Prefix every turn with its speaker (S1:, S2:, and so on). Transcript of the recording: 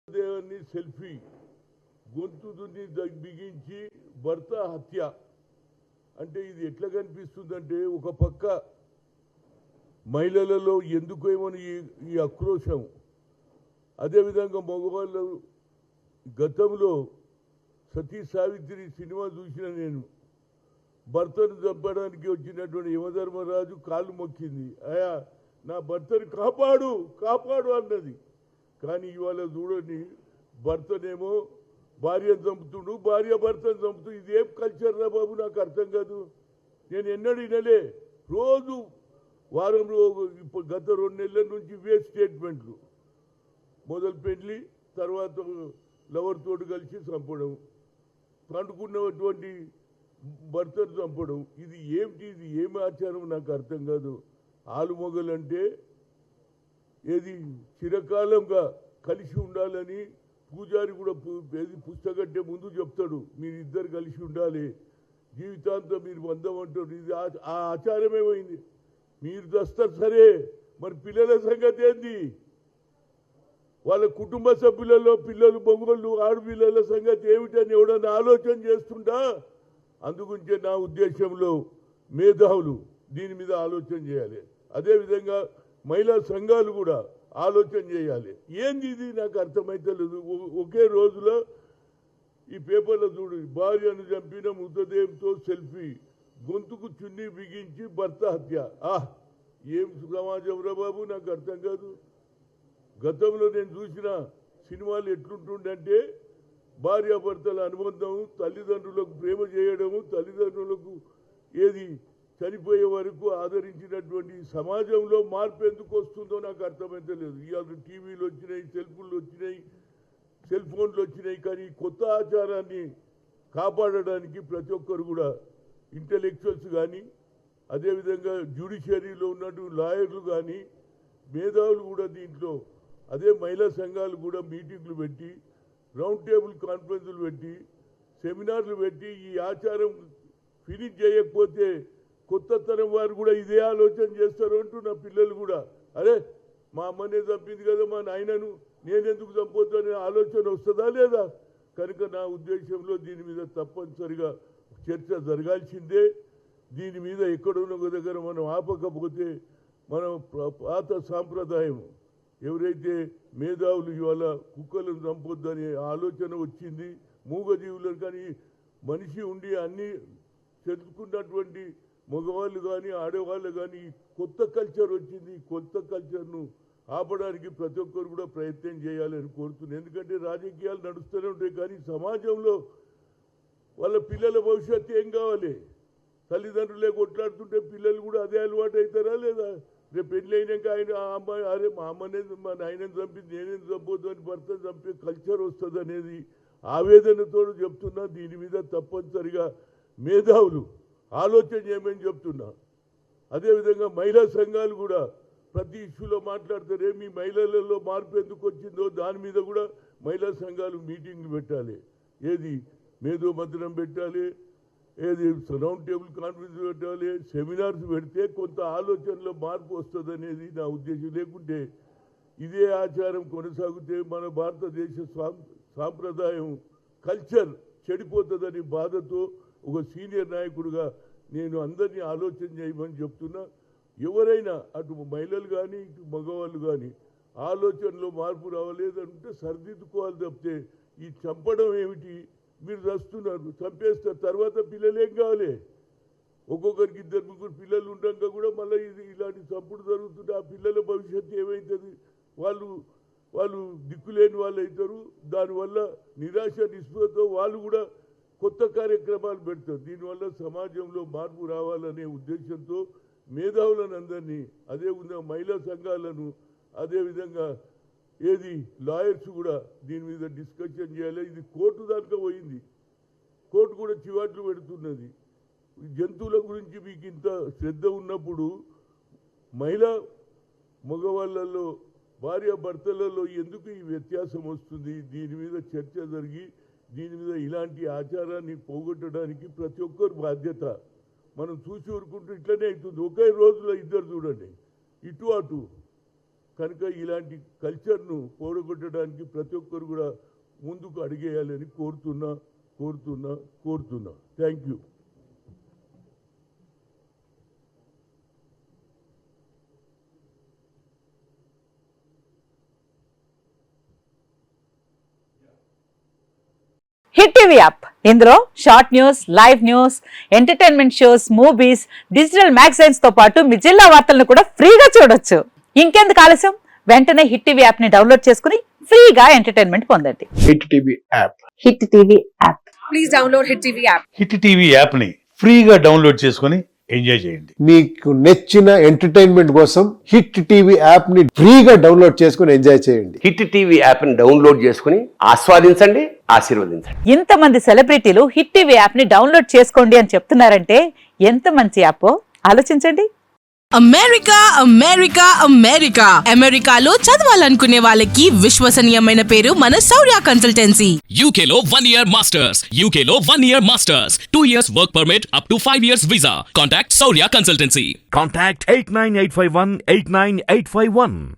S1: దేవాన్ని సెల్ఫీ గొంతు దున్ని బిగించి భర్త హత్య అంటే ఇది ఎట్లా కనిపిస్తుందంటే ఒక పక్క మహిళలలో ఎందుకేమో ఈ ఆక్రోశం అదేవిధంగా మగవాళ్ళు గతంలో సతీ సావిత్రి సినిమా చూసిన నేను భర్తను చంపడానికి వచ్చినటువంటి యమధర్మరాజు కాళ్ళు మొక్కింది అయా నా భర్తను కాపాడు కాపాడు అన్నది కానీ ఇవాళ చూడండి భర్తనేమో భార్యను చంపుతుండు భార్య భర్తను చంపుతూ ఇదేం కల్చర్ రా బాబు నాకు అర్థం కాదు నేను ఎన్నడూ వినలే రోజు వారంలో ఇప్పుడు గత 2 నెలల నుంచి ఇవే స్టేట్మెంట్లు మొదలు పెళ్లి తర్వాత లవర్ తోటి కలిసి చంపడం పండుకున్నటువంటి భర్తను చంపడం ఇది ఏమిటి ఇది ఏమి ఆచారం నాకు అర్థం కాదు ఆలుమొగలంటే ఏది చిరకాలంగా కలిసి ఉండాలని పూజారి కూడా పుస్తకట్టే ముందు చెప్తాడు మీరిద్దరు కలిసి ఉండాలి జీవితాంతం మీరు బంధం అంటారు ఇది ఆ ఆచారమేమైంది మీరు దస్తారు సరే మరి పిల్లల సంగతి ఏంది వాళ్ళ కుటుంబ సభ్యులలో పిల్లలు బొంగోళ్ళు ఆడపిల్లల సంగతి ఏమిటని ఎవడన్నా ఆలోచన చేస్తుంటా అందుగురించే నా ఉద్దేశంలో మేధావులు దీని మీద ఆలోచన చేయాలి అదేవిధంగా మహిళా సంఘాలు కూడా ఆలోచన చేయాలి ఏంది ఇది నాకు అర్థమైతలేదు ఒకే రోజులో ఈ పేపర్లో చూడు భార్యను చంపిన మృతదేహంతో సెల్ఫీ గొంతుకు చున్ని బిగించి భర్త హత్య ఏం సమాజం రా బాబు నాకు అర్థం కాదు గతంలో నేను చూసిన సినిమాలు ఎట్లుంటుండంటే భార్యాభర్తల అనుబంధం తల్లిదండ్రులకు ప్రేమ చేయడము తల్లిదండ్రులకు ఏది చనిపోయే వరకు ఆదరించినటువంటి సమాజంలో మార్పు ఎందుకు వస్తుందో నాకు అర్థమైతే లేదు ఇవాళ టీవీలు వచ్చినాయి సెల్ ఫోన్లు వచ్చినాయి కానీ కొత్త ఆచారాన్ని కాపాడడానికి ప్రతి ఒక్కరు కూడా ఇంటెలెక్చువల్స్ కానీ అదేవిధంగా జ్యుడిషియరీలో ఉన్నట్టు లాయర్లు కానీ మేధావులు కూడా దీంట్లో అదే మహిళా సంఘాలు కూడా మీటింగ్లు పెట్టి రౌండ్ టేబుల్ కాన్ఫరెన్సులు పెట్టి సెమినార్లు పెట్టి ఈ ఆచారం ఫినిష్ చేయకపోతే కొత్త తరం వారు కూడా ఇదే ఆలోచన చేస్తారు అంటూ నా పిల్లలు కూడా అరే మా అమ్మనే చంపింది కదా మా నాయనను నేనెందుకు చంపొద్దనే ఆలోచన వస్తుందా లేదా కనుక నా ఉద్దేశంలో దీని మీద తప్పనిసరిగా చర్చ జరగాల్సిందే దీని మీద ఎక్కడున్న ఒక దగ్గర మనం ఆపకపోతే మనం పాత సాంప్రదాయం ఎవరైతే మేధావులు ఇవాళ కుక్కలను చంపొద్దనే ఆలోచన వచ్చింది మూగజీవులను కానీ మనిషి ఉండి అన్నీ తెలుసుకున్నటువంటి మగవాళ్ళు కానీ ఆడవాళ్ళు కానీ కొత్త కల్చర్ వచ్చింది కొత్త కల్చర్ను ఆపడానికి ప్రతి ఒక్కరు కూడా ప్రయత్నం చేయాలని కోరుతున్నాను ఎందుకంటే రాజకీయాలు నడుస్తూనే ఉంటాయి కానీ సమాజంలో వాళ్ళ పిల్లల భవిష్యత్తు ఏం కావాలి తల్లిదండ్రులే కొట్లాడుతుంటే పిల్లలు కూడా అదే అలవాటు అవుతారా లేదా రేపు పెళ్ళి అయినాక ఆయన అమ్మాయి అరే మా అమ్మనే మా నాయనని చంపింది నేనేం చంపొద్దు అని భర్త చంపే కల్చర్ వస్తుంది అనేది ఆవేదనతో చెప్తున్నా దీని మీద తప్పనిసరిగా మేధావులు ఆలోచన చేయమని చెప్తున్నా అదేవిధంగా మహిళా సంఘాలు కూడా ప్రతి ఇష్యూలో మాట్లాడతారే మీ మహిళలలో మార్పు ఎందుకు వచ్చిందో దాని మీద కూడా మహిళా సంఘాలు మీటింగ్లు పెట్టాలి ఏది మేధో మంత్రం పెట్టాలి ఏది రౌండ్ టేబుల్ కాన్ఫరెన్స్ పెట్టాలి సెమినార్స్ పెడితే కొంత ఆలోచనలో మార్పు వస్తుంది అనేది నా ఉద్దేశం లేకుంటే ఇదే ఆచారం కొనసాగితే మన భారతదేశ సాంప్రదాయం కల్చర్ చెడిపోతుందని బాధతో ఒక సీనియర్ నాయకుడిగా నేను అందరినీ ఆలోచన చేయమని చెప్తున్నా ఎవరైనా అటు మహిళలు కానీ ఇటు మగవాళ్ళు కానీ ఆలోచనలో మార్పు రావలేదంటే సరిదిద్దుకోవాలి తప్పితే ఈ చంపడం ఏమిటి మీరు చస్తున్నారు చంపేస్తారు తర్వాత పిల్లలు ఏం కావాలి ఒక్కొక్కరికి 2-3 పిల్లలు ఉండగా కూడా మళ్ళీ ఇలాంటి చంపుడు జరుగుతుంటే ఆ పిల్లల భవిష్యత్తు ఏమవుతుంది వాళ్ళు దిక్కులేని వాళ్ళు అవుతారు దానివల్ల నిరాశ నిస్పృహతో వాళ్ళు కూడా కొత్త కార్యక్రమాలు పెడతారు దీనివల్ల సమాజంలో మార్పు రావాలనే ఉద్దేశంతో మేధావులను అందరినీ అదేవిధంగా మహిళా సంఘాలను అదేవిధంగా ఏది లాయర్స్ కూడా దీని మీద డిస్కషన్ చేయాలి ఇది కోర్టు దాకా పోయింది కోర్టు కూడా చివాట్లు పెడుతున్నది జంతువుల గురించి మీకు ఇంత శ్రద్ధ ఉన్నప్పుడు మహిళా మగవాళ్ళలో భార్య భర్తలలో ఎందుకు ఈ వ్యత్యాసం వస్తుంది దీని మీద చర్చ జరిగి దీని మీద ఇలాంటి ఆచారాన్ని పోగొట్టడానికి ప్రతి ఒక్కరు బాధ్యత మనం చూసి ఊరుకుంటూ ఇట్లనే అవుతుంది ఒకే రోజులో ఇద్దరు చూడండి ఇటు అటు కనుక ఇలాంటి కల్చర్ను పోగొట్టడానికి ప్రతి ఒక్కరు కూడా ముందుకు అడిగేయాలని కోరుతున్నా. Thank you.
S2: Hit TV app ఇందులో short news, live news, entertainment shows, movies, digital magazines తో పాటు మీ జిల్లా వార్తలను కూడా ఫ్రీగా చూడొచ్చు. ఇంకెందుకు ఆలస్యం, వెంటనే హిట్ టీవీ యాప్ ని డౌన్లోడ్ చేసుకుని ఫ్రీగా ఎంటర్టైన్మెంట్ పొందండి.
S3: Hit TV app.
S2: Hit TV app.
S4: Please download hit TV app.
S5: Hit TV app ని ఫ్రీగా డౌన్లోడ్ చేసుకుని ఎంజాయ్ చేయండి.
S3: మీకు నచ్చిన ఎంటర్టైన్మెంట్ కోసం హిట్ టీవీ యాప్ ని ఫ్రీగా డౌన్లోడ్ చేసుకుని ఎంజాయ్ చేయండి.
S6: హిట్ టీవీ యాప్ ని డౌన్లోడ్ చేసుకుని ఆస్వాదించండి, ఆశీర్వదించండి.
S2: ఇంతమంది సెలబ్రిటీలు హిట్ టీవీ యాప్ ని డౌన్లోడ్ చేసుకోండి అని చెప్తున్నారంటే ఎంత మంచి యాప్ ఆలోచించండి.
S7: అమెరికాలో చదవాలనుకునే వాళ్ళకి విశ్వసనీయమైన పేరు మన శౌర్య కన్సల్టెన్సీ.
S8: UK లో 1 year masters. UK లో 1 year masters. 2 years work permit up to 5 years visa. Contact Saurya Consultancy.
S9: Contact 89851 89851.